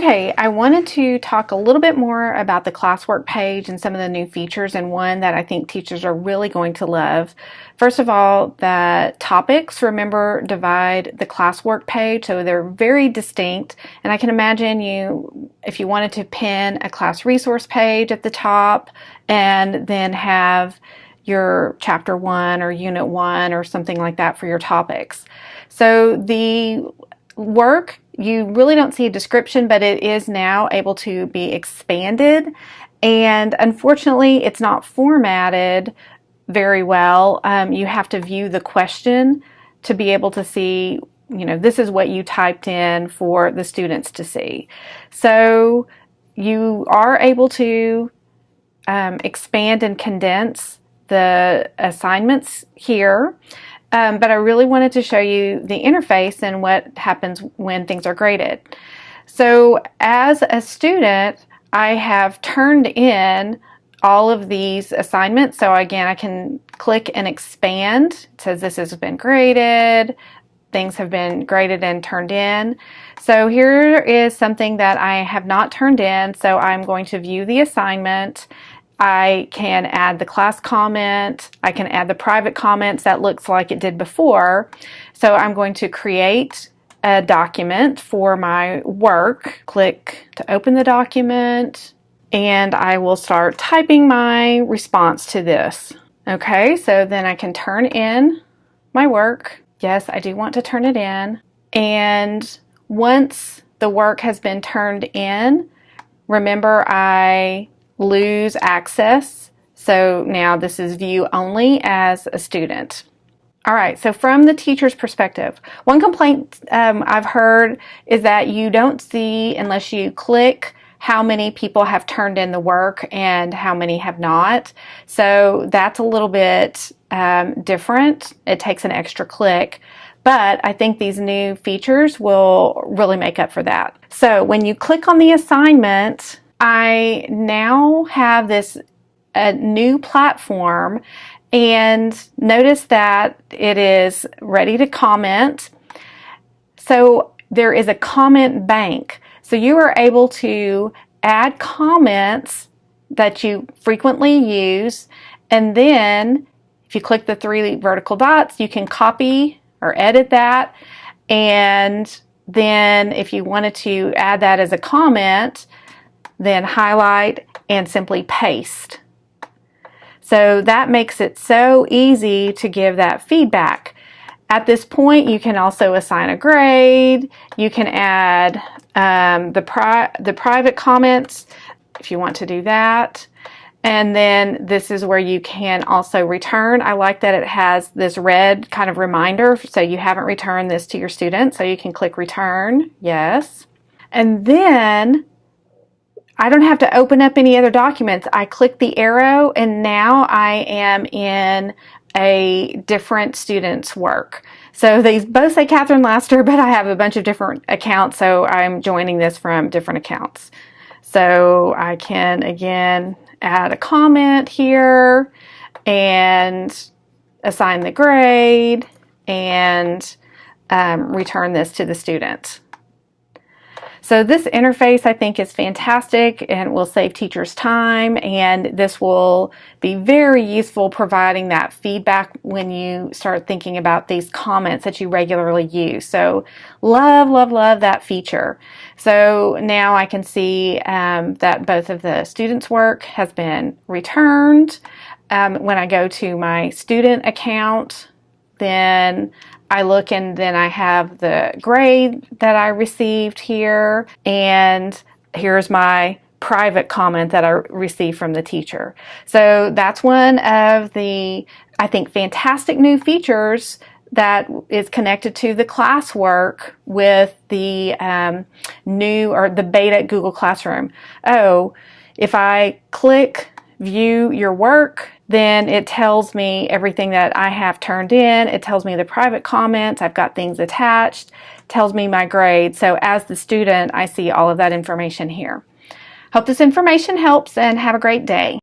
Okay, I wanted to talk a little bit more about the Classwork page and some of the new features, and one that I think teachers are really going to love. First of all, the topics, remember, divide the Classwork page, so they're very distinct. And I can imagine if you wanted to pin a class resource page at the top and then have your chapter 1 or unit 1 or something like that for your topics. So the work, you really don't see a description, but it is now able to be expanded, and unfortunately it's not formatted very well. You have to view the question to be able to see, this is what you typed in for the students to see. So you are able to expand and condense the assignments here. But I really wanted to show you the interface and what happens when things are graded. So as a student, I have turned in all of these assignments. So again, I can click and expand. It says this has been graded. Things have been graded and turned in. So here is something that I have not turned in. So I'm going to view the assignment. I can add the class comment. I can add the private comments that looks like it did before. So I'm going to create a document for my work. Click to open the document, and I will start typing my response to this. Okay, so then I can turn in my work. Yes, I do want to turn it in. And once the work has been turned in, remember I lose access. So now this is view only as a student. All right, so from the teacher's perspective, one complaint I've heard is that you don't see, unless you click, how many people have turned in the work and how many have not. So that's a little bit different. It takes an extra click. But I think these new features will really make up for that. So when you click on the assignment, I now have a new platform, and notice that it is ready to comment. So there is a comment bank. So you are able to add comments that you frequently use, and then if you click the 3 vertical dots, you can copy or edit that, and then if you wanted to add that as a comment, then highlight and simply paste. So that makes it so easy to give that feedback. At this point, you can also assign a grade. You can add the private comments if you want to do that. And then this is where you can also return. I like that it has this red kind of reminder, so you haven't returned this to your student. So you can click return, yes. And then I don't have to open up any other documents. I click the arrow, and now I am in a different student's work. So these both say Catherine Laster, but I have a bunch of different accounts, so I'm joining this from different accounts. So I can, again, add a comment here and assign the grade and return this to the student. So this interface, I think, is fantastic and will save teachers time, and this will be very useful providing that feedback when you start thinking about these comments that you regularly use. So love, love, love that feature. So now I can see that both of the students' work has been returned. When I go to my student account, then I look, and then I have the grade that I received here, and here's my private comment that I received from the teacher. So that's one of the, I think, fantastic new features that is connected to the Classwork with the new or the beta Google Classroom. Oh, if I click view your work, then it tells me everything that I have turned in. It tells me the private comments. I've got things attached. It tells me my grade. So as the student, I see all of that information here. Hope this information helps, and have a great day.